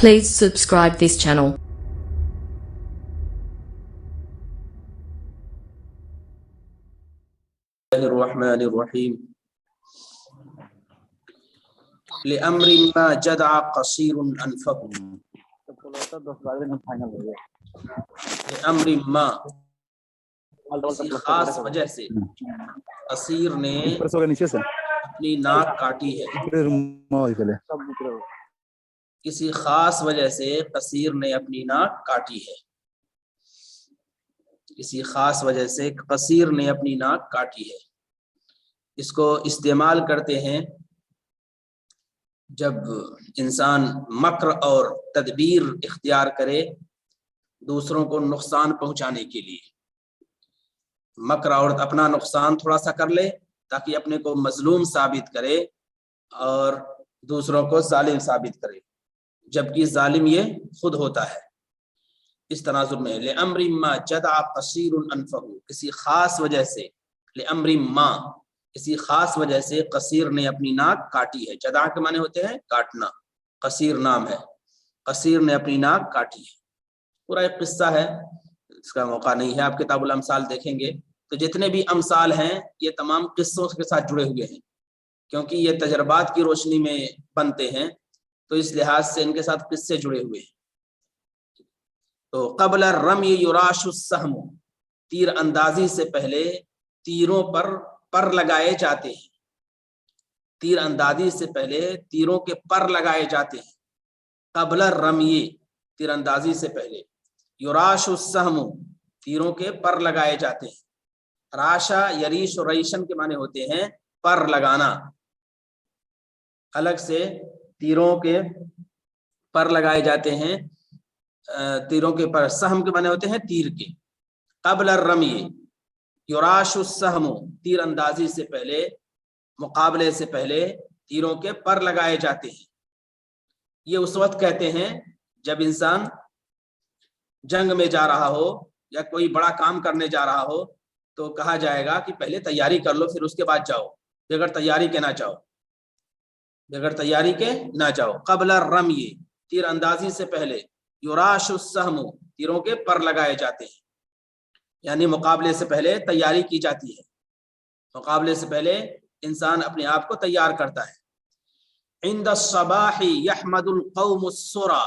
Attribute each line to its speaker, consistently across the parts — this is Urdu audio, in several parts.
Speaker 1: Please subscribe this channel.
Speaker 2: الرحمن الرحيم لأمر ما جدع قصير أنفه لأمر ما کسی خاص وجہ سے قصیر نے اپنی ناک کاٹی ہے، کسی خاص وجہ سے قصیر نے اپنی ناک کاٹی ہے، کسی خاص وجہ سے قصیر نے اپنی ناک کاٹی ہے۔ اس کو استعمال کرتے ہیں جب انسان مکر اور تدبیر اختیار کرے دوسروں کو نقصان پہنچانے کے لیے، مکر اور اپنا نقصان تھوڑا سا کر لے تاکہ اپنے کو مظلوم ثابت کرے اور دوسروں کو ظالم ثابت کرے، جبکہ ظالم یہ خود ہوتا ہے۔ اس تناظر میں لأمر ما جدع قصیر انفہ، کسی خاص وجہ سے، لأمر ما کسی خاص وجہ سے قصیر نے اپنی ناک کاٹی ہے۔ جدع کے معنی ہوتے ہیں کاٹنا، قصیر نام ہے، قصیر نے اپنی ناک کاٹی ہے۔ پورا ایک قصہ ہے، اس کا موقع نہیں ہے، آپ کتاب الامثال دیکھیں گے تو جتنے بھی امثال ہیں یہ تمام قصوں کے ساتھ جڑے ہوئے ہیں، کیونکہ یہ تجربات کی روشنی میں بنتے ہیں تو اس لحاظ سے ان کے ساتھ قصے جڑے ہوئے ہیں۔ تو قبل الرمی یراش السہم، تیر اندازی سے پہلے تیروں پر لگائے جاتے ہیں، تیر اندازی سے پہلے تیروں کے پر لگائے جاتے ہیں۔ قبل الرمی، تیر اندازی سے پہلے، یراش السہم، تیروں کے پر لگائے جاتے ہیں۔ راشا یریش و ریشن کے معنی ہوتے ہیں پر لگانا، الگ سے تیروں کے پر لگائے جاتے ہیں، تیروں کے پر، سہم کے معنی ہوتے ہیں تیر کے۔ قبل الرمی یراش السہم، تیر اندازی سے پہلے، مقابلے سے پہلے تیروں کے پر لگائے جاتے ہیں۔ یہ اس وقت کہتے ہیں جب انسان جنگ میں جا رہا ہو یا کوئی بڑا کام کرنے جا رہا ہو تو کہا جائے گا کہ پہلے تیاری کر لو پھر اس کے بعد جاؤ، بغیر تیاری کے نہ جاؤ، بغیر تیاری کے نہ جاؤ۔ قبل الرمی، تیر اندازی سے پہلے، یراش السہم، تیروں کے پر لگائے جاتے ہیں، یعنی مقابلے سے پہلے تیاری کی جاتی ہے، مقابلے سے پہلے انسان اپنے آپ کو تیار کرتا ہے۔ عند الصباح یحمد القوم السرا،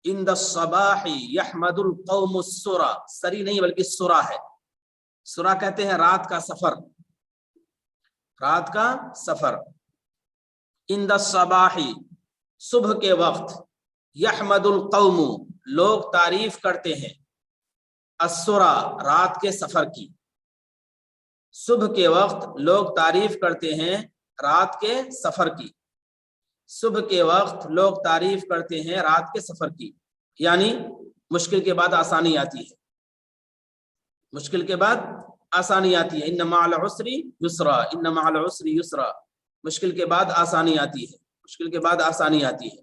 Speaker 2: عند الصباح یحمد القوم السرا، سری نہیں بلکہ سرا ہے، سرا کہتے ہیں رات کا سفر، رات کا سفر۔ عند الصباح، صبح کے وقت، یحمد القوم، لوگ تعریف کرتے ہیں، السرا، رات کے سفر کی، صبح کے وقت لوگ تعریف کرتے ہیں رات کے سفر کی، صبح کے وقت لوگ تعریف کرتے ہیں رات کے سفر کی، یعنی مشکل کے بعد آسانی آتی ہے، مشکل کے بعد آسانی آتی ہے۔ ان مع العسر یسرا، ان مع العسر یسرا، مشکل کے بعد آسانی آتی ہے، مشکل کے بعد آسانی آتی ہے۔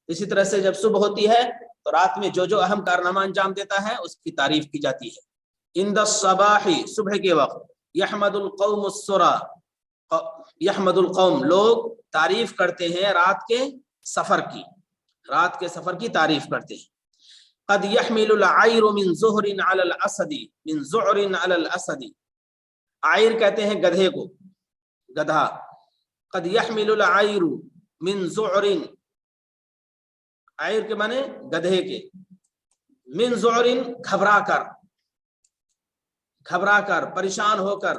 Speaker 2: اسی طرح سے جب صبح ہوتی ہے تو رات میں جو جو اہم کارنامہ انجام دیتا ہے اس کی تعریف کی جاتی ہے۔ عند الصباح، صبح کے وقت، یحمد القوم السرا، یحمد القوم، لوگ تعریف کرتے ہیں رات کے سفر کی، رات کے سفر کی تعریف کرتے ہیں۔ قد يحمل العير من زهر على الاسد، من زعر على الاسد، عیر کہتے ہیں گدھے کو، گدھا۔ قد يحمل العير من زعر، عیر کے معنی گدھے کے، من زعر، گھبرا کر، گھبرا کر، پریشان ہو کر،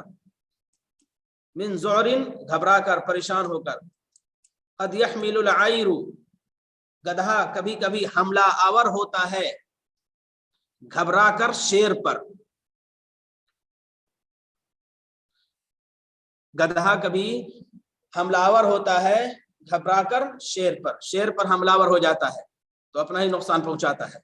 Speaker 2: من زعر، گھبرا کر، پریشان ہو کر۔ قد يحمل العير، گدھا کبھی کبھی حملہ آور ہوتا ہے گھبرا کر شیر پر، گدھا کبھی حملہ آور ہوتا ہے گھبرا کر شیر پر، شیر پر حملہ آور ہو جاتا ہے تو اپنا ہی نقصان پہنچاتا ہے،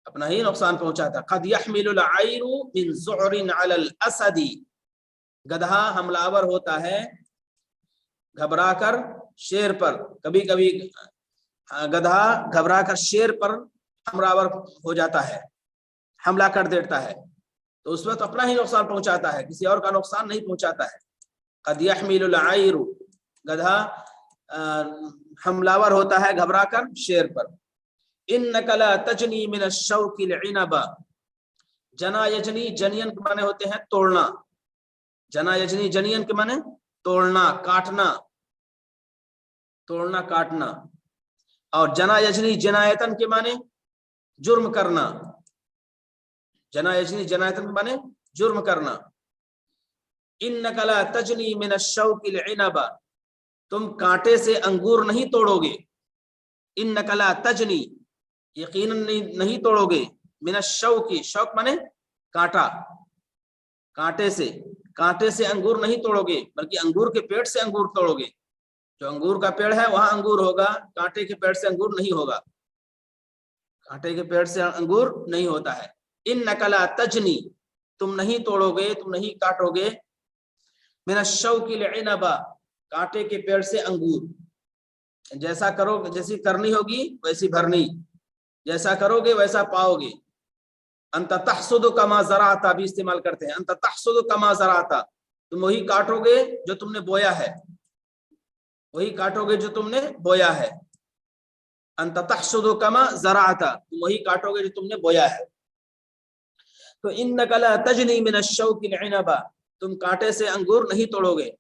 Speaker 2: اپنا ہی نقصان پہنچاتا ہے۔ قد يحمل العير من زعر على الاسد، گدھا حملہ آور ہوتا ہے گھبرا کر شیر پر، کبھی کبھی گدھا گھبرا کر شیر پر حملہ آور ہو جاتا ہے، حملہ کر دیتا ہے تو اس وقت اپنا ہی نقصان پہنچاتا ہے، کسی اور کا نقصان نہیں پہنچاتا ہے۔ قد يحمل العير، گدھا حملہ ہوتا ہے گھبرا کر شیر پر. انک لا تجنی من الشوک العنب. جنا یجنی جنین کے معنی ہوتے ہیں توڑنا. جنا یجنی جنین کے معنی توڑنا کاٹنا، توڑنا کاٹنا. اور جنا یجنی جنایتن کے معنی جرم کرنا. جنا یجنی جنایتن کے معنی جرم کرنا. انک لا تجنی من الشوک العنب. تم کانٹے سے انگور نہیں توڑو گے. انک لا تجنی یقیناً نہیں توڑو گے. من الشوک، شوک مانے کانٹا، کانٹے سے انگور نہیں توڑو گے، بلکہ انگور کے پیڑ سے انگور توڑو گے. جو انگور کا پیڑ ہے وہاں انگور ہوگا، کانٹے کے پیڑ سے انگور نہیں ہوگا. کانٹے کے پیڑ سے انگور نہیں ہوتا ہے. انک لا تجنی، تم نہیں توڑو گے، تم نہیں کاٹو گے. من الشوک العنب، کانٹے کے پیڑ سے انگور. جیسا کرو، جیسی کرنی ہوگی ویسی بھرنی، جیسا کرو گے ویسا پاؤ گے. انت تحصد کما زرعت بھی استعمال کرتے ہیں. انت تحصد کما زرعت، تم وہی کاٹو گے جو تم نے بویا ہے، وہی کاٹو گے جو تم نے بویا ہے. انت تحصد کما زرعت، تم وہی کاٹو گے جو تم نے بویا ہے. تو انک لا تجنی من الشوک العنب، تم کانٹے سے انگور نہیں توڑو گے،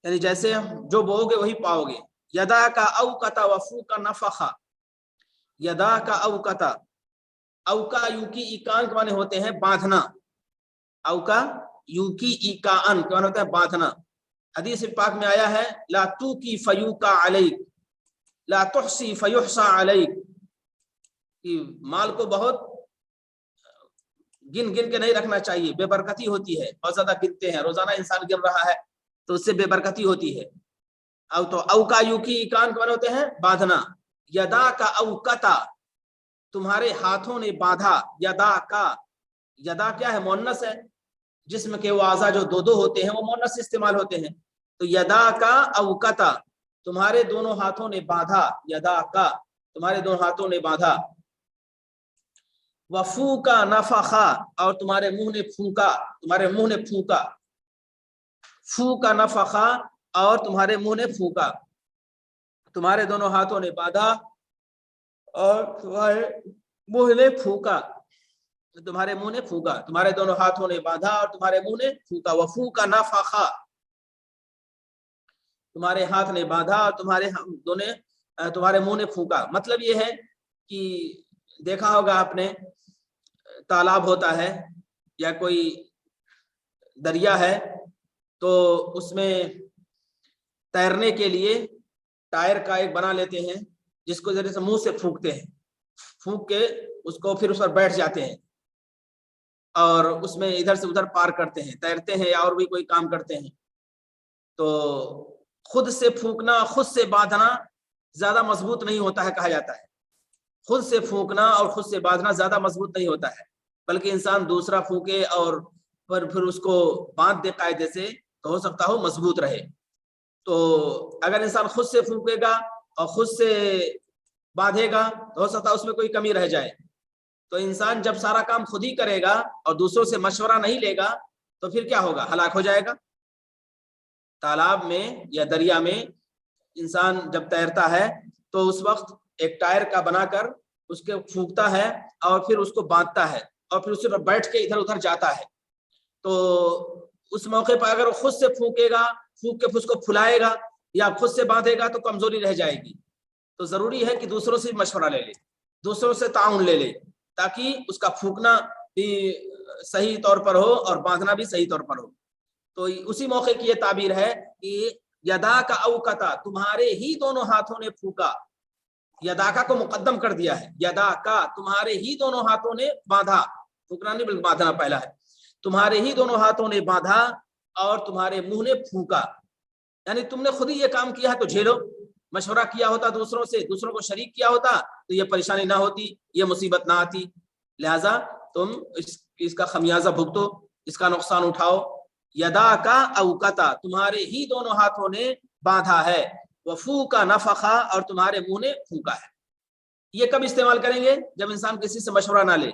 Speaker 2: یعنی جیسے جو بو گے وہی پاؤ گے. یدا کا اوقتا وفو کا نفخا. یدا کا اوقتا، اوکا یوکی ایکان کے معنی ہوتے ہیں باندھنا. اوکا یوکی ایکان کے معنی ہوتا ہے باندھنا. حدیث پاک میں آیا ہے لا توکی فیوکا علیک، لا تحسی فیحسا علیک، کہ مال کو بہت گن کے نہیں رکھنا چاہیے، بے برکتی ہوتی ہے. بہت زیادہ گنتے ہیں، روزانہ انسان گر رہا ہے تو اس سے بے برکتی ہوتی ہے. او تو اوکا یوکی ایکان کے معنی ہوتے ہیں باندھنا. یدا کا اوکتا، تمہارے ہاتھوں نے باندھا. یدا کا، یدا کیا ہے؟ مؤنث ہے. جسم کے وہ اعضاء جو دو ہوتے ہیں وہ مؤنث استعمال ہوتے ہیں. تو یدا کا اوکتا، تمہارے دونوں ہاتھوں نے باندھا. یدا کا، تمہارے دونوں ہاتھوں نے باندھا. وفو کا نفخا، اور تمہارے منہ نے پھونکا، تمہارے منہ نے پھونکا. فو کا نفخا، اور تمہارے منہ نے پھونکا. تمہارے دونوں ہاتھوں نے باندھا اور تمہارے منہ نے پھونکا. تمہارے منہ نے پھونکا، تمہارے دونوں ہاتھوں نے باندھا اور تمہارے منہ نے پھونکا. وفو کا نفخا، تمہارے ہاتھ نے باندھا اور تمہارے منہ نے پھونکا. مطلب یہ ہے کہ دیکھا ہوگا آپ نے، تالاب ہوتا ہے یا کوئی دریا ہے تو اس میں تیرنے کے لیے ٹائر کا ایک بنا لیتے ہیں جس کو ذریعے سے منہ سے پھونکتے ہیں، پھونک کے اس کو پھر اس پر بیٹھ جاتے ہیں اور اس میں ادھر سے ادھر پار کرتے ہیں، تیرتے ہیں یا اور بھی کوئی کام کرتے ہیں. تو خود سے پھونکنا، خود سے باندھنا زیادہ مضبوط نہیں ہوتا ہے کہا جاتا ہے. خود سے پھونکنا اور خود سے باندھنا زیادہ مضبوط نہیں ہوتا ہے، بلکہ انسان دوسرا پھونکے اور پھر اس کو باندھ دے قاعدے سے تو ہو سکتا ہو مضبوط رہے. تو اگر انسان خود سے پھونکے گا اور خود سے باندھے گا تو ہو سکتا ہے اس میں کوئی کمی رہ جائے. تو انسان جب سارا کام خود ہی کرے گا اور دوسروں سے مشورہ نہیں لے گا تو پھر کیا ہوگا؟ ہلاک ہو جائے گا. تالاب میں یا دریا میں انسان جب تیرتا ہے تو اس وقت ایک ٹائر کا بنا کر اس کے پھونکتا ہے اور پھر اس کو باندھتا ہے اور پھر اس پر بیٹھ کے ادھر ادھر جاتا ہے. تو اس موقع پر اگر وہ خود سے پھونکے گا، پھونک کے پھر اس کو پھلائے گا یا خود سے باندھے گا تو کمزوری رہ جائے گی. تو ضروری ہے کہ دوسروں سے مشورہ لے لے، دوسروں سے تعاون لے لے، تاکہ اس کا پھونکنا بھی صحیح طور پر ہو اور باندھنا بھی صحیح طور پر ہو. تو اسی موقع کی یہ تعبیر ہے کہ یدا کا اوقتا، تمہارے ہی دونوں ہاتھوں نے پھونکا. یدا کا کو مقدم کر دیا ہے. یدا کا، تمہارے ہی دونوں ہاتھوں نے باندھا، پھونکنا نہیں بلکہ باندھنا پہلا ہے. تمہارے ہی دونوں ہاتھوں نے باندھا اور تمہارے منہ نے پھونکا. یعنی تم نے خود ہی یہ کام کیا ہے تو جھیلو. مشورہ کیا ہوتا دوسروں سے، دوسروں کو شریک کیا ہوتا تو یہ پریشانی نہ ہوتی، یہ مصیبت نہ آتی. لہذا تم اس کا خمیازہ بھگتو، اس کا نقصان اٹھاؤ. یدا کا اوقتا، تمہارے ہی دونوں ہاتھوں نے باندھا ہے. وفو کا نفخا، اور تمہارے منہ نے پھونکا ہے. یہ کب استعمال کریں گے؟ جب انسان کسی سے مشورہ نہ لے،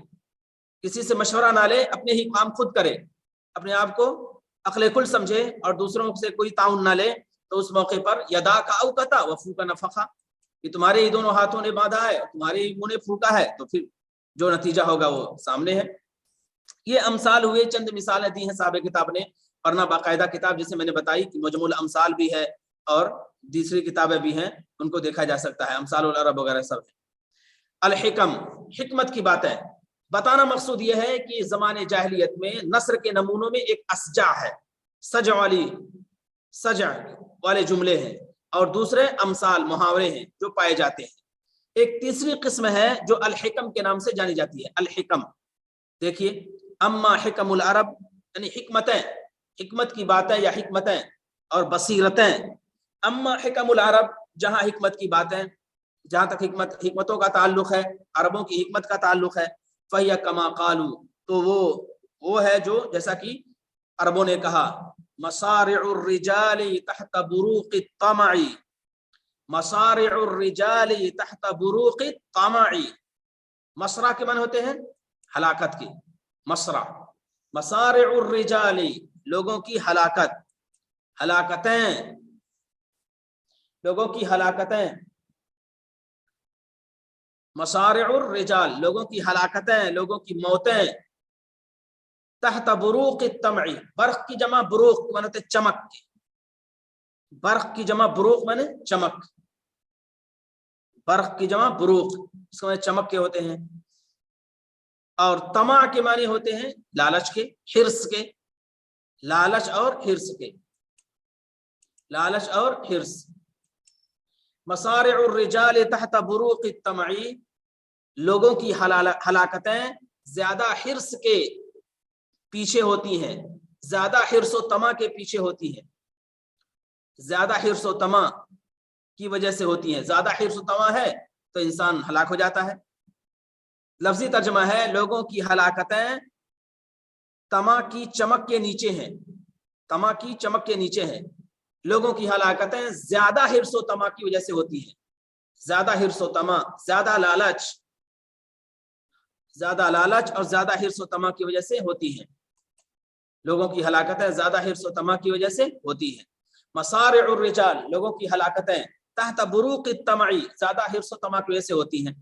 Speaker 2: کسی سے مشورہ نہ لے، اپنے ہی کام خود کرے، اپنے آپ کو عقل کل سمجھے اور دوسروں سے کوئی تعاون نہ لے تو اس موقع پر یدا کا اوقتا وفو کا نفقہ، کہ تمہارے ہی دونوں ہاتھوں نے باندھا ہے، تمہارے ہی منہ نے پھونکا ہے، تو پھر جو نتیجہ ہوگا وہ سامنے ہے۔ یہ امثال ہوئے، چند مثالیں دی ہیں صاحب کتاب نے، ورنہ باقاعدہ کتاب جیسے میں نے بتائی کہ مجموع الامثال بھی ہے اور دوسری کتابیں بھی ہیں، ان کو دیکھا جا سکتا ہے، امثال العرب وغیرہ سب ہے۔ الحکم، حکمت کی باتیں بتانا، مقصود یہ ہے کہ زمانے جاہلیت میں نثر کے نمونوں میں ایک اسجع ہے، سجع والے جملے ہیں، اور دوسرے امثال محاورے ہیں جو پائے جاتے ہیں۔ ایک تیسری قسم ہے جو الحکم کے نام سے جانی جاتی ہے۔ الحکم دیکھیے، اما حکم العرب یعنی حکمتیں، حکمت کی باتیں یا حکمتیں اور بصیرتیں۔ اما حکم العرب، جہاں حکمت کی باتیں، جہاں تک حکمتوں کا تعلق ہے، عربوں کی حکمت کا تعلق ہے، فہی کما قالوا، تو وہ ہے جو جیسا کہ عربوں نے کہا، مصارع الرجال تحت بروق الطمع، مصارع الرجال تحت بروق الطمع۔ مصرع کے معنی ہوتے ہیں ہلاکت کے، مصرع، مصارع الرجال لوگوں کی ہلاکت، ہلاکتیں، لوگوں کی ہلاکتیں، مصارع الرجال لوگوں کی ہلاکتیں، لوگوں کی موتیں، تحت بروق الطمع، برق کی جمع بروق معنی ہوتے چمک کے، برق کی جمع بروق معنی چمک، برق کی جمع بروق اس میں چمک کے ہوتے ہیں، اور طمع کے معنی ہوتے ہیں لالچ کے، حرص کے، لالچ اور حرص کے، لالچ اور حرص۔ مصارع الرجال تحت بروق الطمع، لوگوں کی ہلاکتیں زیادہ حرص کے پیچھے ہوتی ہیں، زیادہ حرص و طمع کے پیچھے ہوتی ہیں، زیادہ حرص و طمع کی وجہ سے ہوتی ہیں۔ زیادہ حرص و طمع ہے تو انسان ہلاک ہو جاتا ہے۔ لفظی ترجمہ ہے، لوگوں کی ہلاکتیں طمع کی چمک کے نیچے ہیں، طمع کی چمک کے نیچے ہیں۔ لوگوں کی ہلاکتیں زیادہ حرص و طمع کی وجہ سے ہوتی ہیں، زیادہ حرص و طمع، زیادہ لالچ، زیادہ لالچ اور زیادہ حرص و طمع کی وجہ سے ہوتی ہیں۔ لوگوں کی ہلاکتیں زیادہ حرص و طمع کی وجہ سے ہوتی ہیں۔ مصارع الرجال لوگوں کی ہلاکتیں تحت بروق الطمع زیادہ حرص و طمع کی وجہ سے ہوتی ہیں۔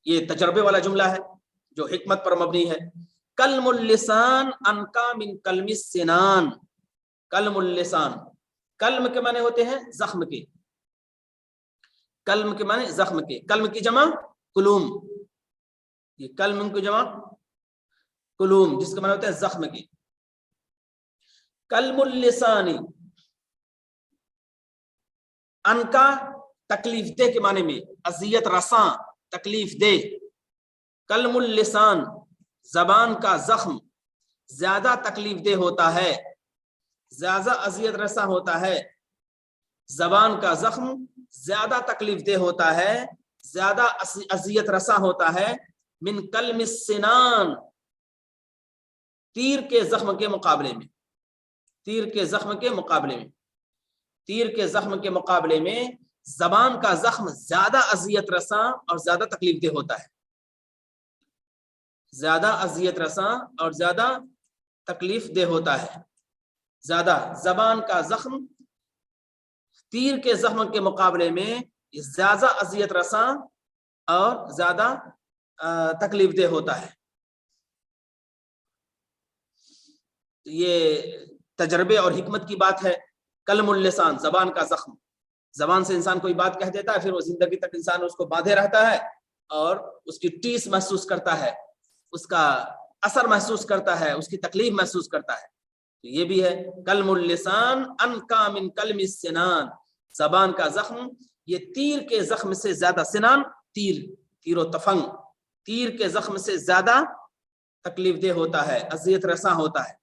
Speaker 2: یہ تجربے والا جملہ ہے جو حکمت پر مبنی ہے۔ کلم اللسان انکا من کلم السنان، کلم اللسان، کلم کے معنی ہوتے ہیں زخم کے، کلم کے معنی زخم کے، کلم کی جمع کلوم، یہ کلم کی جمع کلوم جس کے معنی ہوتے ہیں زخم کے۔ کلم اللسانی، ان کا تکلیف دہ کے معنی میں، اذیت رساں، تکلیف دہ۔ کلم اللسان، زبان کا زخم زیادہ تکلیف دہ ہوتا ہے، زیادہ اذیت رساں ہوتا ہے، زبان کا زخم زیادہ تکلیف دہ ہوتا ہے، زیادہ اذیت رساں ہوتا ہے، من کلم السنان، تیر کے زخم کے مقابلے میں، تیر کے زخم کے مقابلے میں، تیر کے زخم کے مقابلے میں زبان کا زخم زیادہ اذیت رساں اور زیادہ تکلیف دہ ہوتا ہے، زیادہ اذیت رساں اور زیادہ تکلیف دہ ہوتا ہے۔ زیادہ زبان کا زخم تیر کے زخم کے مقابلے میں زیادہ اذیت رساں اور زیادہ تکلیف دہ ہوتا ہے۔ یہ تجربے اور حکمت کی بات ہے۔ کلم اللسان، زبان کا زخم، زبان سے انسان کوئی بات کہہ دیتا ہے، پھر وہ زندگی تک انسان اس کو باندھے رہتا ہے اور اس کی ٹیس محسوس کرتا ہے، اس کا اثر محسوس کرتا ہے، اس کی تکلیف محسوس کرتا ہے۔ تو یہ بھی ہے کلم اللسان انکا من کلم السنان، زبان کا زخم یہ تیر کے زخم سے زیادہ، سنان تیر و تفنگ، تیر کے زخم سے زیادہ تکلیف دہ ہوتا ہے، اذیت رساں ہوتا ہے۔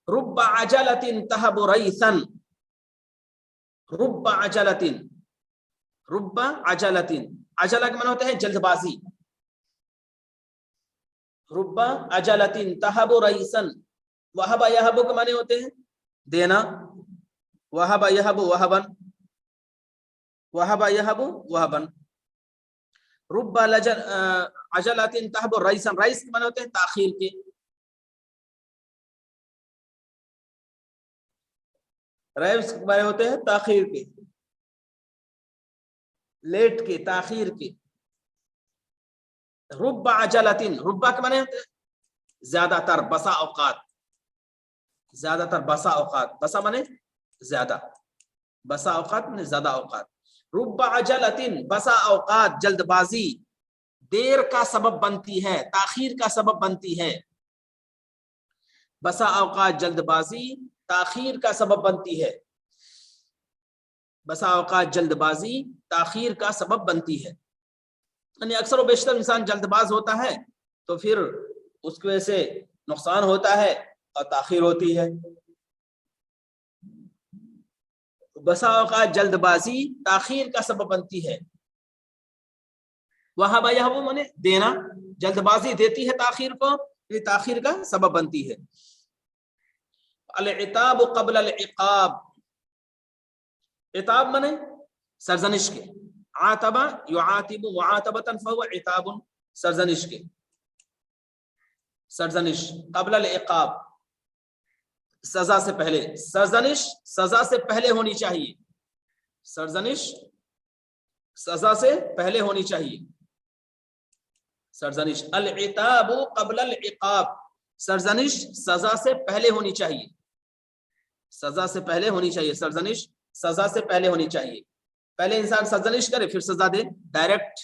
Speaker 2: رب عجلۃ تہب ریثا، رب عجلۃ، رب عجلۃ، عجلہ کے معنی ہوتے ہیں جلد بازی، رب عجلۃ تہب ریثا، وہب یہب کے معنی ہوتے ہیں دینا، وہب یہب وہبن، وہب یہب وہبن۔ رب عجلۃ تہب ریثا، ریث کے معنی ہوتے ہیں تاخیر کے، ریبس بارے ہوتے ہیں تاخیر کے، لیٹ کے، تاخیر کے. رب عجلتن، ربا کے معنی ہوتے ہیں زیادہ تر، بسا اوقات، زیادہ تر، بسا اوقات، بسا معنی زیادہ، بسا اوقات معنی زیادہ اوقات. رب عجلتن، بسا اوقات جلد بازی دیر کا سبب بنتی ہے، تاخیر کا سبب بنتی ہے. بسا اوقات جلد بازی تاخیر کا سبب بنتی ہے، بسا اوقات جلد بازی تاخیر کا سبب بنتی ہے. یعنی اکثر و بیشتر انسان جلد باز ہوتا ہے تو پھر اس کی وجہ سے نقصان ہوتا ہے اور تاخیر ہوتی ہے. بسا اوقات جلد بازی تاخیر کا سبب بنتی ہے. وہاں یہاں مانے دینا، جلد بازی دیتی ہے تاخیر کو، یہ تاخیر کا سبب بنتی ہے. العتاب قبل العقاب، عتاب مانے سرزنش کے، عاتب یعاتب معاتبۃ فهو عتاب، سرزنش کے، سرزنش. قبل العقاب سزا سے پہلے، سرزنش سزا سے پہلے ہونی چاہیے، سرزنش سزا سے پہلے ہونی چاہیے، سرزنش. العتاب قبل العقاب، سرزنش سزا سے پہلے ہونی چاہیے، سزا سے پہلے ہونی چاہیے، سرزنش سزا سے پہلے ہونی چاہیے. پہلے انسان سرزنش کرے پھر سزا دے، ڈائریکٹ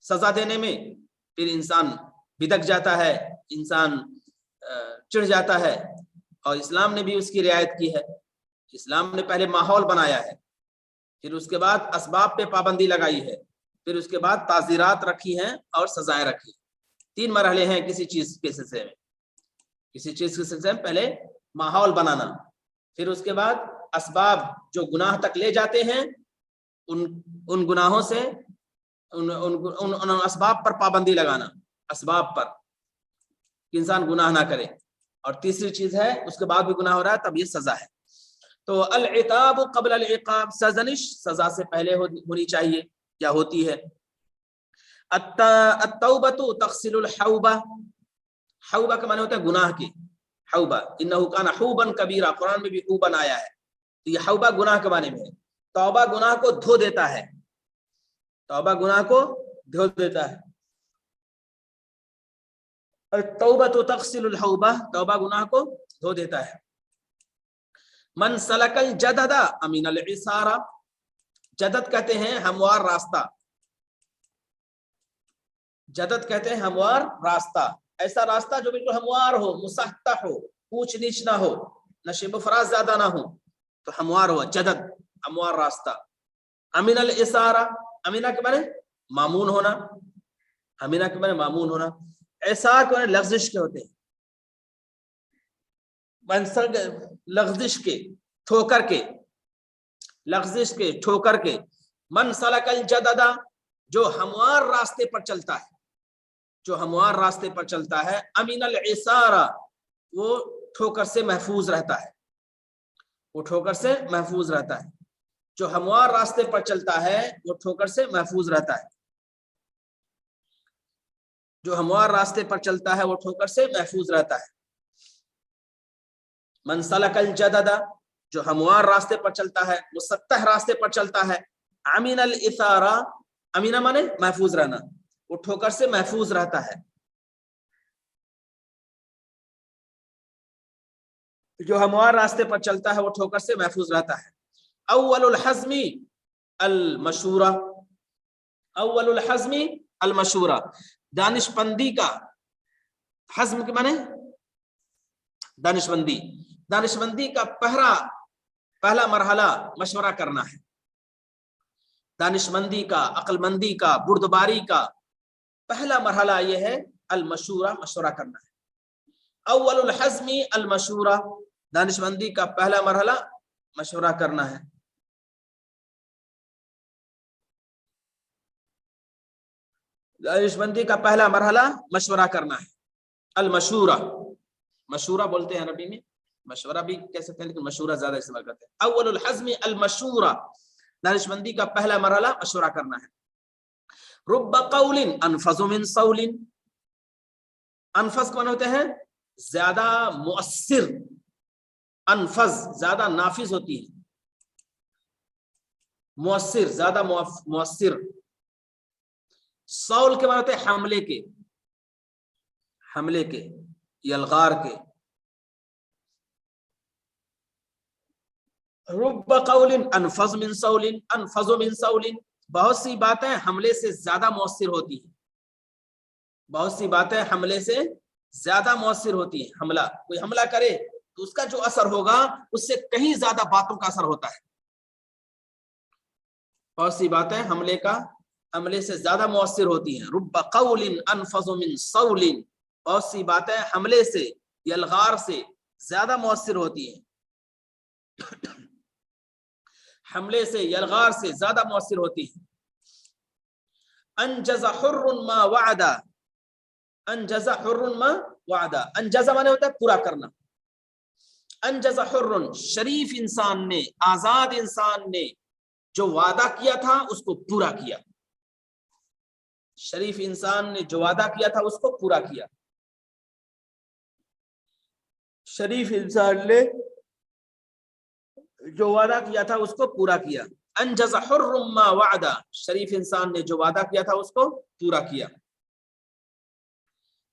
Speaker 2: سزا دینے میں پھر انسان بدک جاتا ہے، انسان چڑھ جاتا ہے. اور اسلام نے بھی اس کی رعایت کی ہے. اسلام نے پہلے ماحول بنایا ہے، پھر اس کے بعد اسباب پہ پابندی لگائی ہے، پھر اس کے بعد تعزیرات رکھی ہیں اور سزائیں رکھی. 3 مرحلے ہیں کسی چیز کے سلسلے میں. کسی چیز کے سلسلے میں پہلے ماحول بنانا، پھر اس کے بعد اسباب جو گناہ تک لے جاتے ہیں ان گناہوں سے ان اسباب پر پابندی لگانا، اسباب پر کہ انسان گناہ نہ کرے. اور تیسری چیز ہے اس کے بعد بھی گناہ ہو رہا ہے تب یہ سزا ہے. تو العتاب قبل العقاب، سرزنش سزا سے پہلے ہونی چاہیے یا ہوتی ہے. التوبۃ تغسل الحوبہ، حوبہ کا معنی ہوتا ہے گناہ کے، حوبہ انہ کان حوبا کبیرہ، قرآن میں بھی حوبا آیا ہے. تو یہ حوبہ گناہ کے معنی میں ہے. توبہ گناہ کو دھو دیتا ہے، توبہ گناہ کو دھو دیتا ہے. التوبۃ تغسل الحوبہ، توبہ گناہ کو دھو دیتا ہے. من سلک الجدد امین العسارہ، جدد کہتے ہیں ہموار راستہ، جدد کہتے ہیں ہموار راستہ، ایسا راستہ جو بالکل ہموار ہو، مسطح ہو، اونچ نیچ نہ ہو، نشیب و فراز زیادہ نہ ہو، تو ہموار ہوا جدد، ہموار راستہ. امین العسارہ، امینہ کے معنی مامون ہونا، امینہ کے معنی مامون ہونا. اعصار کے معنی لغزش کے ہوتے ہیں، لغزش کے، ٹھوکر کے، لغزش کے، ٹھوکر کے. من سلک الجدد، جو ہموار راستے پر چلتا ہے، جو ہموار راستے پر چلتا ہے. امین العسارہ، وہ ٹھوکر سے محفوظ رہتا ہے، وہ ٹھوکر سے محفوظ رہتا ہے. جو ہموار راستے پر چلتا ہے وہ ٹھوکر سے محفوظ رہتا ہے، جو ہموار راستے پر چلتا ہے وہ ٹھوکر سے محفوظ رہتا ہے. من سلک الجدد، جو ہموار راستے پر چلتا ہے، مسطح راستے پر چلتا ہے. امین العسارہ، امینہ مانے محفوظ رہنا، وہ ٹھوکر سے محفوظ رہتا ہے. جو ہموار راستے پر چلتا ہے وہ ٹھوکر سے محفوظ رہتا ہے. اول الحزم المشورہ، اول الحزم المشورہ، دانش مندی کا، حزم کے معنی دانش مندی، دانش مندی کا پہلا مرحلہ مشورہ کرنا ہے. دانش مندی کا، عقل مندی کا، بردباری کا پہلا مرحلہ یہ ہے المشورہ، مشورہ کرنا ہے. اول الحزم المشورہ، دانش مندی کا پہلا مرحلہ مشورہ کرنا ہے. دانش مندی کا پہلا مرحلہ مشورہ کرنا ہے. المشورہ، مشورہ بولتے ہیں عربی میں، مشورہ بھی کہہ سکتے ہیں لیکن مشورہ زیادہ استعمال کرتے ہیں. اول الحزم المشورہ، دانش مندی کا پہلا مرحلہ مشورہ کرنا ہے. رب قول انفذ من صول، انفذ کون ہوتے ہیں زیادہ مؤثر، انفذ زیادہ نافذ ہوتی ہے، مؤثر زیادہ مؤثر. سول کے معنی ہوتے ہیں حملے کے یلغار کے. رب قول انفذ من سول بہت سی باتیں حملے سے زیادہ مؤثر ہوتی ہیں. بہت سی باتیں حملے سے زیادہ مؤثر ہوتی ہیں. کوئی حملہ کرے تو اس کا جو اثر ہوگا اس سے کہیں زیادہ باتوں کا اثر ہوتا ہے. بہت سی باتیں حملے سے زیادہ مؤثر ہوتی ہیں. رب قول انفذ من سول بہت سی باتیں حملے سے یلغار سے زیادہ مؤثر ہوتی ہیں. حملے سے یلغار سے زیادہ مؤثر ہوتی ہیں. انجز حر ما وعد. انجز حر ما وعد. انجز مانے ہوتا ہے پورا کرنا. انجز حر شریف انسان نے آزاد انسان نے جو وعدہ کیا تھا اس کو پورا کیا. شریف انسان نے جو وعدہ کیا تھا اس کو پورا کیا. شریف انسان نے جو وعدہ کیا تھا اس کو پورا کیا. انجز حر ما وعد شریف انسان نے جو وعدہ کیا تھا اس کو پورا کیا.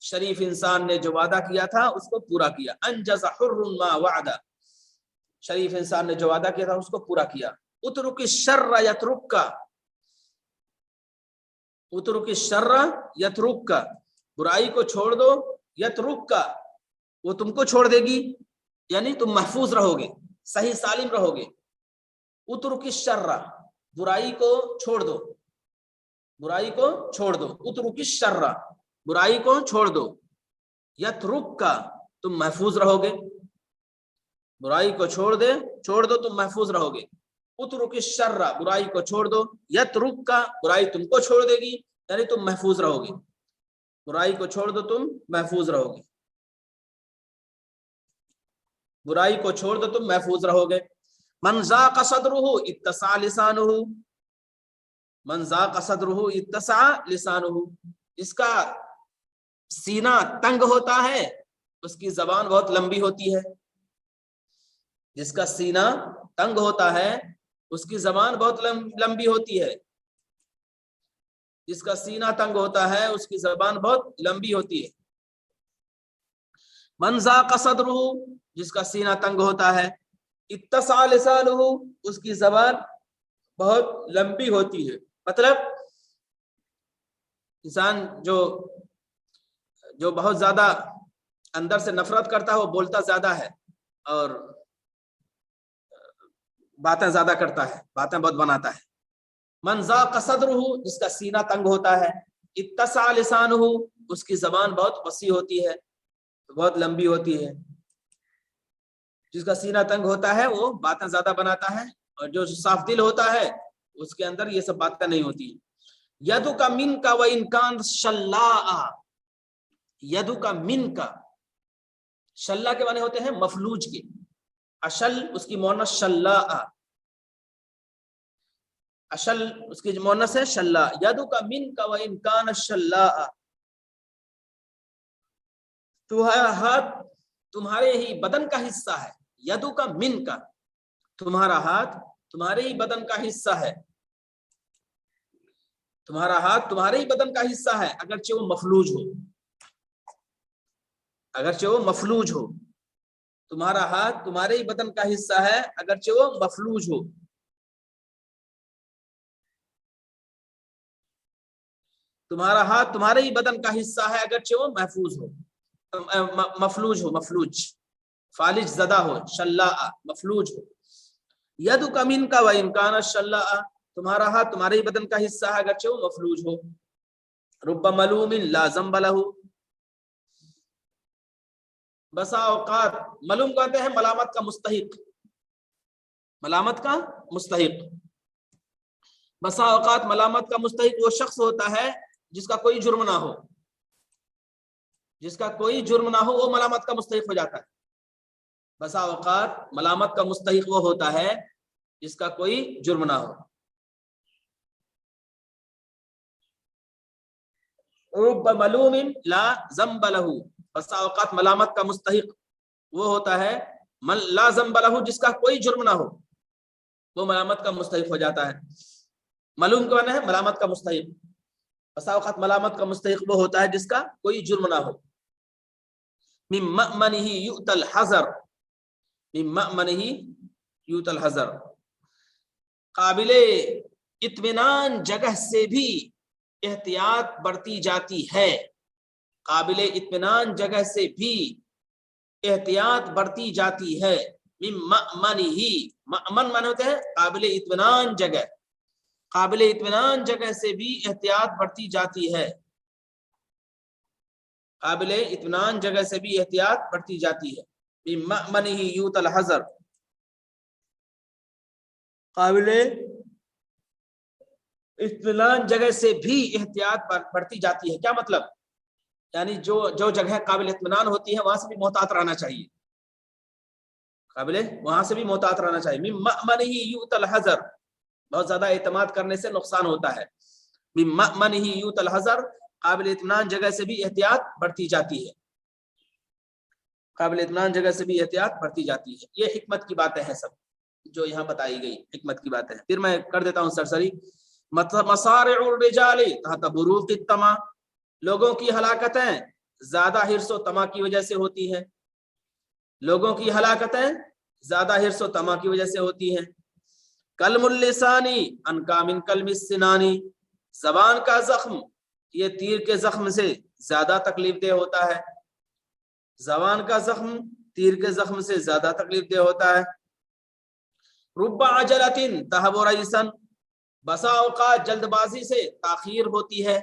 Speaker 2: شریف انسان نے جو وعدہ کیا تھا اس کو پورا کیا. انجز حر ما وعد شریف انسان نے جو وعدہ کیا تھا اس کو پورا کیا. اترک الشر یترک اترک الشر یترک برائی کو چھوڑ دو. یترک وہ تم کو چھوڑ دے گی یعنی تم محفوظ رہو گے صحیح سالم رہو گے. اترک الشر برائی کو چھوڑ دو. برائی کو چھوڑ دو. اترک الشر برائی کو چھوڑ دو. یترک تم محفوظ رہو گے. برائی کو چھوڑ دو تم محفوظ رہو گے. اترک الشر برائی کو چھوڑ دو. یترک برائی تم کو چھوڑ دے گی یعنی تم محفوظ رہو گے. برائی کو چھوڑ دو تم محفوظ رہو گے. برائی کو چھوڑ دو تم محفوظ رہو گے. من ضاق صدرہ اتسع لسانہ. من ضاق صدرہ اتسع لسانہ جس کا سینہ تنگ ہوتا ہے اس کی زبان بہت لمبی ہوتی ہے. جس کا سینہ تنگ ہوتا ہے اس کی زبان بہت لمبی ہوتی ہے. جس کا سینہ تنگ ہوتا ہے اس کی زبان بہت لمبی ہوتی ہے. من ضاق صدرہ جس کا سینہ تنگ ہوتا ہے. اتسع لسانہ اس کی زبان بہت لمبی ہوتی ہے. مطلب انسان جو بہت زیادہ اندر سے نفرت کرتا ہے وہ بولتا زیادہ ہے اور باتیں زیادہ کرتا ہے, باتیں بہت بناتا ہے. من ضاق صدرہ جس کا سینہ تنگ ہوتا ہے. اتسع لسانہ اس کی زبان بہت وسیع ہوتی ہے, بہت لمبی ہوتی ہے. جس کا سینہ تنگ ہوتا ہے وہ باتیں زیادہ بناتا ہے اور جو صاف دل ہوتا ہے اس کے اندر یہ سب باتیں نہیں ہوتی. یدک منک وان کان شلاء. یدک منک شلا کے معنی ہوتے ہیں مفلوج کے. اشل اس کی مؤنث شلاء. اشل اس کی مؤنث ہے شلاء. یدک منک وان کان شلاء تمہارا ہاتھ تمہارے ہی بدن کا حصہ ہے. یدو کا من کا تمہارا ہاتھ تمہارے ہی بدن کا حصہ ہے. تمہارا ہاتھ تمہارے ہی بدن کا حصہ ہے اگرچہ وہ مفلوج ہو. اگرچہ وہ مفلوج ہو. تمہارا ہاتھ تمہارے ہی بدن کا حصہ ہے اگرچہ وہ مفلوج ہو. تمہارا ہاتھ تمہارے ہی بدن کا حصہ ہے اگرچہ وہ محفوظ ہو مفلوج ہو. مفلوج فالج زدہ ہو. شلاء مفلوج ہو. یدک منک وان کان شلاء تمہارا ہاتھ تمہارے ہی بدن کا حصہ ہے اگرچہ وہ مفلوج ہو. رب ملوم لا ذنب لہ بسا اوقات ملوم کہتے ہیں ملامت کا مستحق. ملامت کا مستحق. بسا اوقات ملامت کا مستحق وہ شخص ہوتا ہے جس کا کوئی جرم نہ ہو. جس کا کوئی جرم نہ ہو وہ ملامت کا مستحق ہو جاتا ہے. بسا اوقات ملامت کا مستحق وہ ہوتا ہے جس کا کوئی جرم نہ ہو. رب ملوم لا ذنب لہ بسا اوقات ملامت کا مستحق وہ ہوتا ہے لا ذنب لہ جس کا کوئی جرم نہ ہو. وہ ملامت کا مستحق ہو جاتا ہے. ملوم کا معنی ہے ملامت کا مستحق. بسا اوقات ملامت کا مستحق وہ ہوتا ہے جس کا کوئی جرم نہ ہو. من مأمنہ یؤتی الحذر، من مأمنہ یؤتی الحذر، قابل اطمینان جگہ سے بھی احتیاط برتی جاتی ہے. قابل اطمینان جگہ سے بھی احتیاط برتی جاتی ہے. من مأمنہ، مأمن مانے ہوتے ہیں قابل اطمینان جگہ، قابل اطمینان جگہ سے بھی احتیاط برتی جاتی ہے. قابل اطمینان جگہ سے بھی احتیاط برتی جاتی ہے. من مأمنہ یؤتی الحذر، قابل اطمینان جگہ سے بھی احتیاط برتی جاتی ہے. کیا مطلب؟ یعنی جو جگہ قابل اطمینان ہوتی ہے وہاں سے بھی محتاط رہنا چاہیے، وہاں سے بھی محتاط رہنا چاہیے. من مأمنہ یؤتی الحذر، بہت زیادہ اعتماد کرنے سے نقصان ہوتا ہے. من مأمنہ یؤتی الحذر، قابل اطمینان جگہ سے بھی احتیاط برتی جاتی ہے. قابل اطمینان جگہ سے بھی احتیاط برتی جاتی ہے. یہ حکمت کی باتیں ہیں سب جو یہاں بتائی گئی، حکمت کی باتیں. پھر میں کر دیتا ہوں سرسری. مصارع الرجال تحت بروق الطمع، لوگوں کی ہلاکتیں زیادہ حرص و طمع کی وجہ سے ہوتی ہیں. لوگوں کی ہلاکتیں زیادہ حرص و طمع کی وجہ سے ہوتی ہیں. کلم اللسانی انکا من کلم السنانی، زبان کا زخم یہ تیر کے زخم سے زیادہ تکلیف دہ ہوتا ہے. زبان کا زخم تیر کے زخم سے زیادہ تکلیف دہ ہوتا ہے. رب عجلۃ تہب ریسا، بسا اوقات جلد بازی سے تاخیر ہوتی ہے.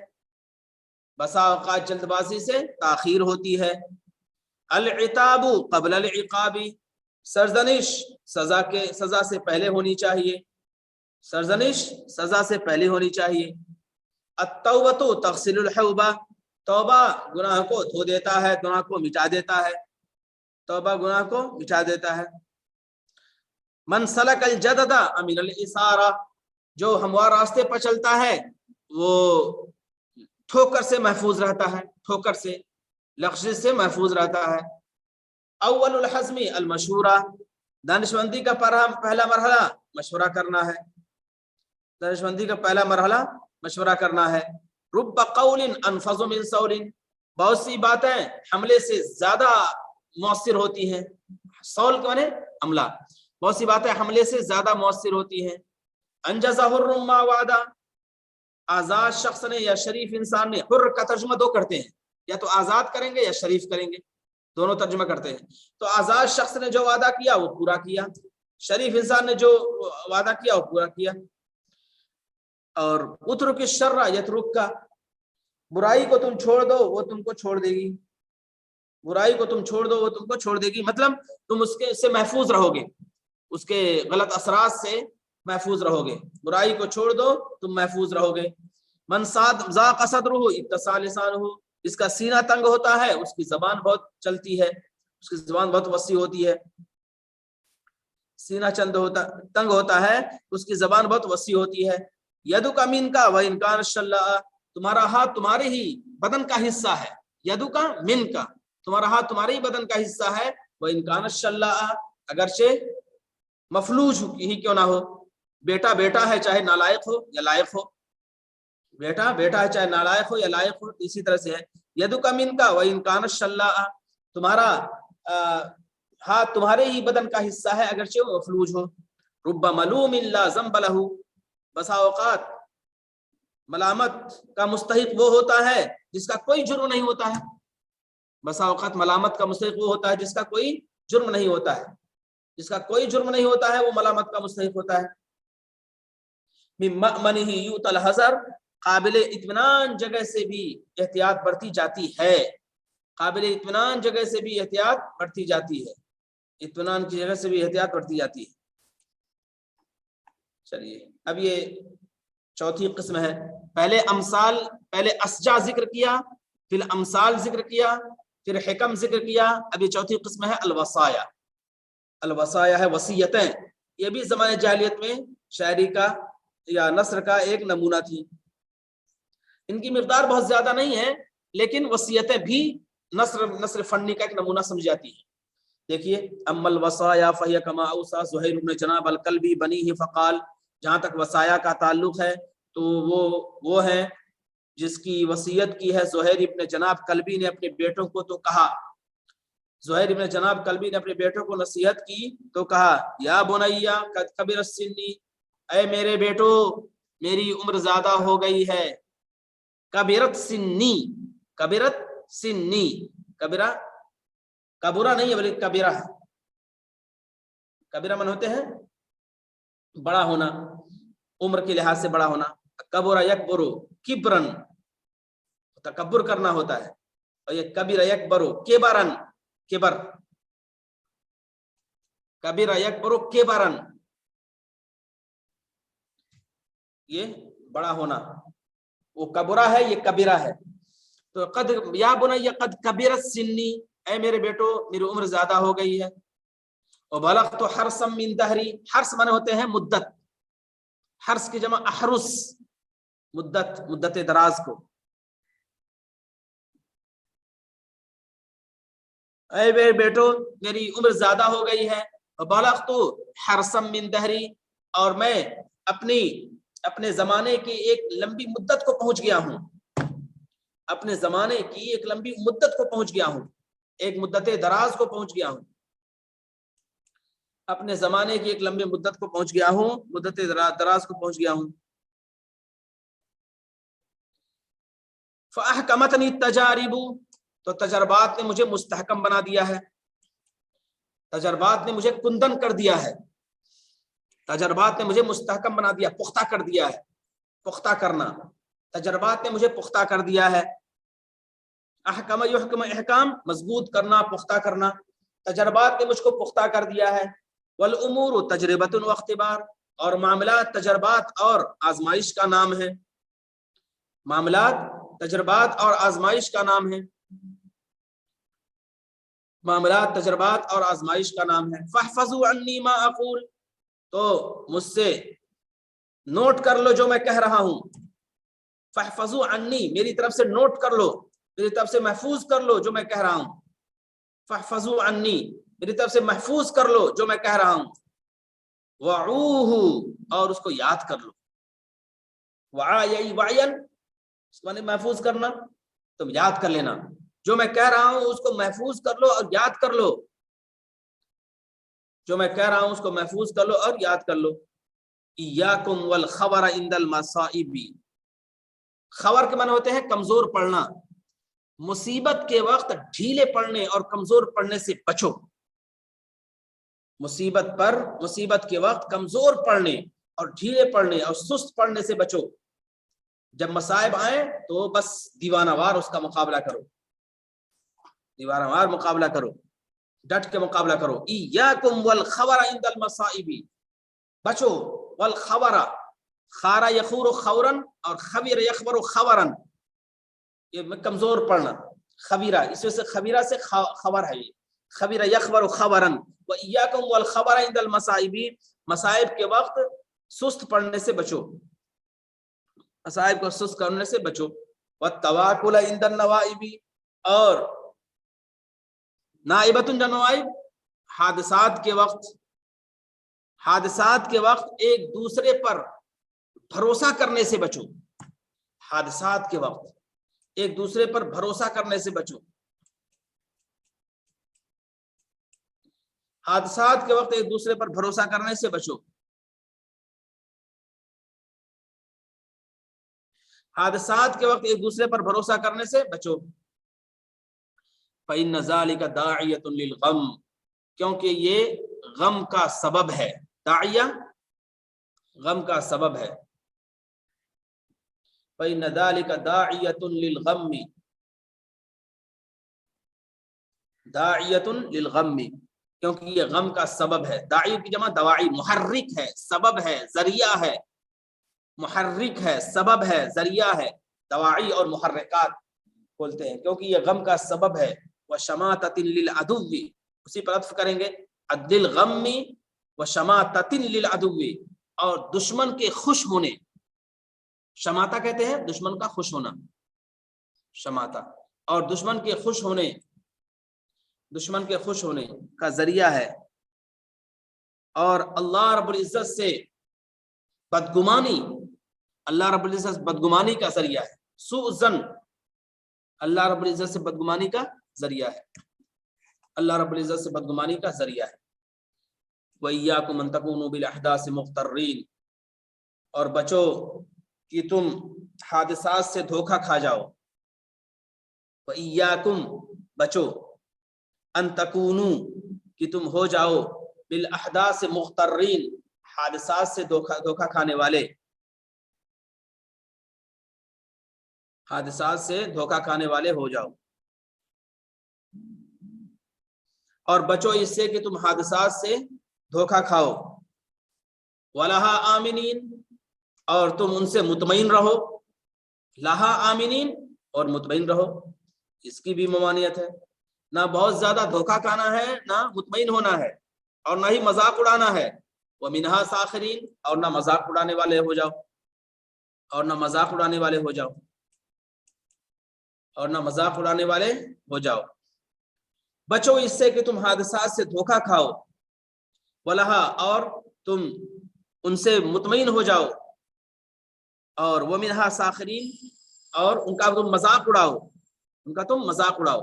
Speaker 2: بسا اوقات جلد بازی سے تاخیر ہوتی ہے. العتاب قبل العقاب، سرزنش سزا سے پہلے ہونی چاہیے. سرزنش سزا سے پہلے ہونی چاہیے. التوبۃ تغسل الحوبہ، توبہ گناہ کو دھو دیتا ہے، گناہ کو مٹا دیتا ہے. توبہ گناہ کو مٹا دیتا ہے. من سلک الجدد امن الاسارہ، جو ہموار راستے پر چلتا ہے وہ ٹھوکر سے محفوظ رہتا ہے، ٹھوکر سے لغزش سے محفوظ رہتا ہے. اول الحزم المشورہ، دانشمندی کا پہلا مرحلہ مشورہ کرنا ہے. دانشمندی کا پہلا مرحلہ مشورہ کرنا ہے. رب قول انفض من صول، بہت سی باتیں حملے سے زیادہ مؤثر ہوتی ہیں. صول کے معنی حملہ، بہت سی باتیں حملے سے زیادہ مؤثر ہوتی ہیں. انجز حر ما وعدہ، آزاد شخص نے یا شریف انسان نے، حر کا ترجمہ دو کرتے ہیں، یا تو آزاد کریں گے یا شریف کریں گے، دونوں ترجمہ کرتے ہیں. تو آزاد شخص نے جو وعدہ کیا وہ پورا کیا، شریف انسان نے جو وعدہ کیا وہ پورا کیا. اور اترک الشر یترک کا، برائی کو تم چھوڑ دو وہ تم کو چھوڑ دے گی. برائی کو تم چھوڑ دو وہ تم کو چھوڑ دے گی، مطلب تم اس کے سے محفوظ رہو گے، اس کے غلط اثرات سے محفوظ رہو گے. برائی کو چھوڑ دو تم محفوظ رہو گے. من ضاق صدرہ اتسع لسانہ، اس کا سینہ تنگ ہوتا ہے اس کی زبان بہت چلتی ہے، اس کی زبان بہت وسیع ہوتی ہے. سینہ تنگ ہوتا ہے اس کی زبان بہت وسیع ہوتی ہے. یدک منک وان کان شلاء، تمہارا ہاتھ تمہارے ہی بدن کا حصہ ہے. یدک منک، تمہارا ہاتھ تمہارے ہی بدن کا حصہ ہے. وان کان شلاء، اگرچہ مفلوج ہی کیوں نہ ہو. بیٹا بیٹا ہے چاہے نالائق ہو یا لائق ہو، بیٹا بیٹا ہے چاہے نالائق ہو یا لائق ہو. اسی طرح سے ہے یدک منک وان کان شلاء، تمہارا ہاتھ تمہارے ہی بدن کا حصہ ہے اگرچہ وہ مفلوج ہو. رب ملوم لا ذنب له، بسا اوقات ملامت کا مستحق وہ ہوتا ہے جس کا کوئی جرم نہیں ہوتا ہے. بسا اوقات ملامت کا مستحق وہ ہوتا ہے جس کا کوئی جرم نہیں ہوتا ہے، جس کا کوئی جرم نہیں ہوتا ہے وہ ملامت کا مستحق ہوتا ہے. من مأمنہ یؤتی الحذر، قابل اطمینان جگہ سے بھی احتیاط برتی جاتی ہے. قابل اطمینان جگہ سے بھی احتیاط برتی جاتی ہے، اطمینان کی جگہ سے بھی احتیاط برتی جاتی ہے. چلیے اب یہ چوتھی قسم ہے. پہلے اسجا ذکر کیا، پھر امثال ذکر کیا، پھر حکم ذکر کیا. اب یہ چوتھی قسم ہے الوصایا. الوصایا ہے وصیتیں. یہ بھی زمانہ جاہلیت میں شاعری کا یا نثر کا ایک نمونہ تھی. ان کی مقدار بہت زیادہ نہیں ہے لیکن وصیتیں بھی نثر فنی کا ایک نمونہ سمجھ جاتی ہیں. دیکھیے اما الوصایا فہی کما اوصى زہیر بن جناب الکلبی بنیہ فقال، جہاں تک وصایا کا تعلق ہے تو وہ ہے جس کی وصیت کی ہے زہیر ابن جناب کلبی نے اپنے بیٹوں کو، تو کہا زہیر ابن جناب کلبی نے اپنے بیٹوں کو نصیحت کی تو کہا یا بنیا قد کبر السنی، اے میرے بیٹو میری عمر زیادہ ہو گئی ہے. کبرت سنی، کبرت سنی، کبرا کبورا نہیں ہے بلکہ کبیرہ ہے. کبیرہ من ہوتے ہیں بڑا ہونا، عمر کے لحاظ سے بڑا ہونا. کبورا یکبرو کبرن، تکبر کرنا ہوتا ہے. اور یہ کبیرہ یکبرو کبرن، کبر، کبیرہ یکبرو کبرن، یہ بڑا ہونا. وہ کبرا ہے، یہ کبیرہ ہے. تو قد یا بنی قد کبرت سنی، اے میرے بیٹو میری عمر زیادہ ہو گئی ہے. وبلغت حرسا من دہری، حرس مانے ہوتے ہیں مدت، حرس کی جمع احرس، مدت، مدت دراز کو. اے میرے بیٹو میری عمر زیادہ ہو گئی ہے. وبلغت حرسا من دہری، اور میں اپنے زمانے کی ایک لمبی مدت کو پہنچ گیا ہوں، اپنے زمانے کی ایک لمبی مدت کو پہنچ گیا ہوں، ایک مدت دراز کو پہنچ گیا ہوں، اپنے زمانے کی ایک لمبی مدت کو پہنچ گیا ہوں، مدت دراز کو پہنچ گیا ہوں. فاحکمتنی التجارب، تو تجربات نے مجھے مستحکم بنا دیا ہے، تجربات نے مجھے کندن کر دیا ہے، تجربات نے مجھے مستحکم بنا دیا، پختہ کر دیا ہے. پختہ کرنا، تجربات نے مجھے پختہ کر دیا ہے. احکم یحکم، احکام مضبوط کرنا، پختہ کرنا. تجربات نے مجھ کو پختہ کر دیا ہے. والامور تجربۃ واختبار، اور معاملات تجربات اور آزمائش کا نام ہے. معاملات تجربات اور آزمائش کا نام ہے، معاملات تجربات اور آزمائش کا نام ہے. فاحفظوا عنی ما اقول، تو مجھ سے نوٹ کر لو جو میں کہہ رہا ہوں. فاحفظوا عنی، میری طرف سے نوٹ کر لو، میری طرف سے محفوظ کر لو جو میں کہہ رہا ہوں. فاحفظوا عنی، میری طرف سے محفوظ کر لو جو میں کہہ رہا ہوں. وعوہ، اور اس کو یاد کر لو. وعا یعنی وعین، اس کو محفوظ کرنا، تم یاد کر لینا جو میں کہہ رہا ہوں، اس کو محفوظ کر لو اور یاد کر لو. جو میں کہہ رہا ہوں اس کو محفوظ کر لو اور یاد کر لو. ایاکم والخبر عند المصائب، خبر کے معنی ہوتے ہیں کمزور پڑنا. مصیبت کے وقت ڈھیلے پڑنے اور کمزور پڑنے سے بچو. مصیبت کے وقت کمزور پڑنے اور ڈھیلے پڑنے اور سست پڑنے سے بچو. جب مصائب آئیں تو بس دیوانہ وار اس کا مقابلہ کرو، دیوانہ وار مقابلہ کرو، ڈٹ کے مقابلہ کرو. ایاکم والخبر عند المصائب، بچو. والخبر، خارا یخور خورن اور خبیر یخبر خبرن، یہ کمزور پڑنا. خبیرہ، اس وجہ سے خبیرہ سے خبر ہے، یہ خبیر یخبر خبرن. وایاکم والخبر عند المصائب، مصائب کے وقت سست پڑنے سے بچو، مصائب کو سست کرنے سے بچو. والتواکل عند النوائب، اور نائبۃ النوائب، حادثات کے وقت ایک دوسرے پر بھروسہ کرنے سے بچو. حادثات کے وقت ایک دوسرے پر بھروسہ کرنے سے بچو. حادثات کے وقت ایک دوسرے پر بھروسہ کرنے سے بچو. حادثات کے وقت ایک دوسرے پر بھروسہ کرنے سے بچو. فإن ذلك داعیۃ للغم، کیونکہ یہ غم کا سبب ہے. داعیہ غم کا سبب ہے. فإن ذلك داعیۃ للغم، داعیۃ للغم، کیونکہ یہ غم کا سبب ہے. داعی کی جمع دواعی، محرک ہے، سبب ہے، ذریعہ ہے. محرک ہے، سبب ہے، ذریعہ ہے. دواعی اور محرکات بولتے ہیں کیونکہ یہ غم کا سبب ہے. وشماتۃ للعدو، اسی پر عطف کریں گے. للغم وشماتۃ للعدو، اور دشمن کے خوش ہونے. شماتہ کہتے ہیں دشمن کا خوش ہونا، شماتہ. اور دشمن کے خوش ہونے. دشمن کے خوش ہونے کا ذریعہ ہے، اور اللہ رب العزت سے بدگمانی، اللہ رب العزت بدگمانی کا ذریعہ ہے، سوء الظن اللہ رب العزت سے بدگمانی کا ذریعہ ہے، اللہ رب العزت سے بدگمانی کا ذریعہ ہے۔ وَإِيَّاكُمْ أَن تَكُونُوا بِالْأَحْدَاثِ مُغْتَرِّينَ، اور بچو کہ تم حادثات سے دھوکہ کھا جاؤ۔ وَإِيَّاكُمْ، بچو، أَن تَكُونُوا، کہ تم ہو جاؤ، بالأحداث مغترین، حادثات سے دھوکہ کھانے والے، حادثات سے دھوکہ کھانے والے ہو جاؤ، اور بچو اس سے کہ تم حادثات سے دھوکہ کھاؤ۔ وَلَهَا آمِنِينَ، اور تم ان سے مطمئن رہو، لہا آمنین، اور مطمئن رہو۔ اس کی بھی ممانعت ہے، نہ بہت زیادہ دھوکہ کھانا ہے، نہ مطمئن ہونا ہے، اور نہ ہی مذاق اڑانا ہے۔ وَمِنْهَا سَاخِرِينَ، اور نہ مذاق اڑانے والے ہو جاؤ، اور نہ مذاق اڑانے والے ہو جاؤ، اور نہ مذاق اڑانے والے ہو جاؤ۔ بچو اس سے کہ تم حادثات سے دھوکہ کھاؤ، وَلَهَا، اور تم ان سے مطمئن ہو جاؤ، اور وَمِنْهَا سَاخِرِينَ، اور ان کا تم مذاق اڑاؤ، ان کا تم مذاق اڑاؤ۔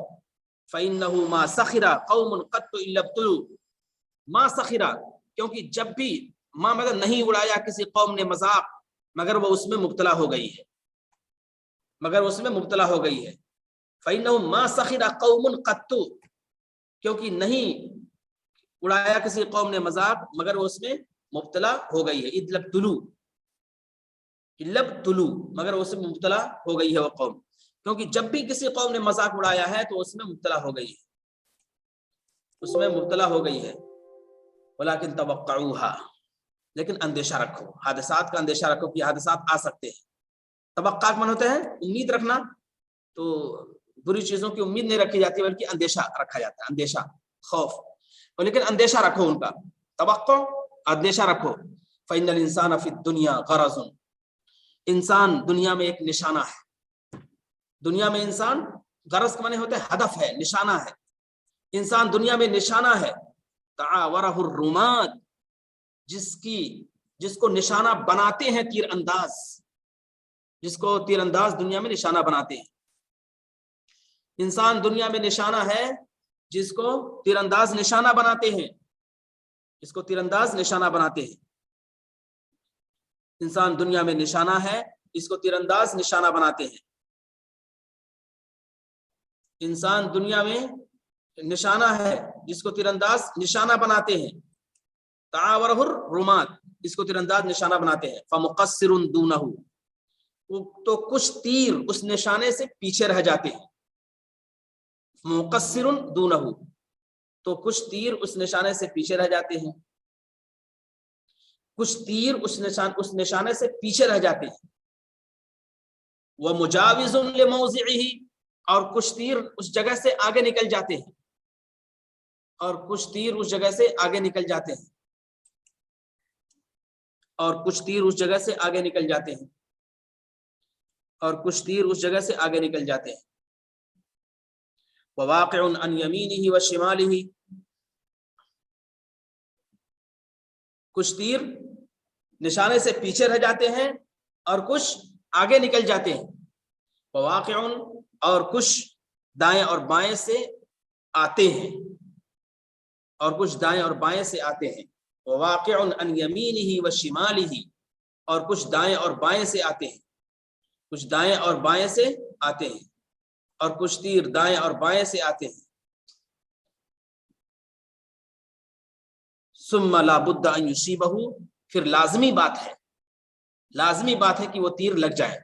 Speaker 2: فَإِنَّهُ مَا سَخِرَ قَوْمٌ قَطُّ إِلَّا ابْتُلُوا، مَا سَخِرَ، کیونکہ جب بھی ماں مطلب نہیں اڑایا کسی قوم نے مذاق، مگر وہ اس میں مبتلا ہو گئی ہے، مگر اس میں مبتلا ہو گئی ہے۔ فَإِنَّهُ مَا سَخِرَ قَوْمٌ قَطُّ، کیونکہ نہیں اڑایا کسی قوم نے مذاق مگر وہ اس میں مبتلا ہو گئی ہے۔ إِذْ ابْتُلُوا، مگر اس میں مبتلا ہو گئی ہے وہ قوم، کیونکہ جب بھی کسی قوم نے مذاق اڑایا ہے تو اس میں مبتلا ہو گئی ہے، اس میں مبتلا ہو گئی ہے۔ وَلَكِنْ تَوَقَّعُوهَا، لیکن اندیشہ رکھو، حادثات کا اندیشہ رکھو کہ حادثات آ سکتے ہیں۔ توقع من ہوتا ہے امید رکھنا، تو بری چیزوں کی امید نہیں رکھی جاتی بلکہ اندیشہ رکھا جاتا ہے، اندیشہ، خوف، لیکن اندیشہ رکھو ان کا، توقع، اندیشہ رکھو۔ فَإِنَّ الْإِنسَانَ فِي الدُّنْيَا غَرَضٌ، انسان دنیا میں ایک نشانہ ہے، دنیا میں انسان، غرض کے معنی ہوتا ہے ہدف ہے، نشانہ ہے، انسان دنیا میں نشانہ ہے۔ تعاورہ الرماد، جس کو نشانہ بناتے ہیں تیر انداز، جس کو تیر انداز دنیا میں نشانہ بناتے ہیں۔ انسان دنیا میں نشانہ ہے جس کو تیر انداز نشانہ بناتے ہیں، جس کو تیر انداز نشانہ بناتے ہیں۔ انسان دنیا میں نشانہ ہے، اس کو تیر انداز نشانہ بناتے ہیں۔ انسان دنیا میں نشانہ ہے جس کو تیر انداز نشانہ بناتے ہیں۔ تعاورہ الرماد، اس کو تیر انداز نشانہ بناتے ہیں۔ فمقصر دونہ، تو کچھ تیر اس نشانے سے پیچھے رہ جاتے ہیں۔ مقصر دونہ، تو کچھ تیر اس نشانے سے پیچھے رہ جاتے ہیں، کچھ تیر اس نشانے سے پیچھے رہ جاتے ہیں۔ ومجاوز لموضعہ، اور کچھ تیر اس جگہ سے آگے نکل جاتے ہیں، اور کچھ تیر اس جگہ سے آگے نکل جاتے ہیں، اور کچھ تیر اس جگہ سے آگے نکل جاتے ہیں، اور کچھ تیر اس جگہ سے آگے نکل جاتے ہیں۔ وواقع عن یمینہ وشمالہ، کچھ تیر نشانے سے پیچھے رہ جاتے ہیں اور کچھ آگے نکل جاتے ہیں۔ وواقع، اور کچھ دائیں اور بائیں سے آتے ہیں، اور کچھ دائیں اور بائیں سے آتے ہیں۔ وواقع عن یمینہ وشمالہ، اور کچھ دائیں اور بائیں سے آتے ہیں، کچھ دائیں اور بائیں سے آتے ہیں، اور کچھ تیر دائیں اور بائیں سے آتے ہیں۔ ثم لا بد ان یصیبہ، پھر لازمی بات ہے کہ وہ تیر لگ جائے،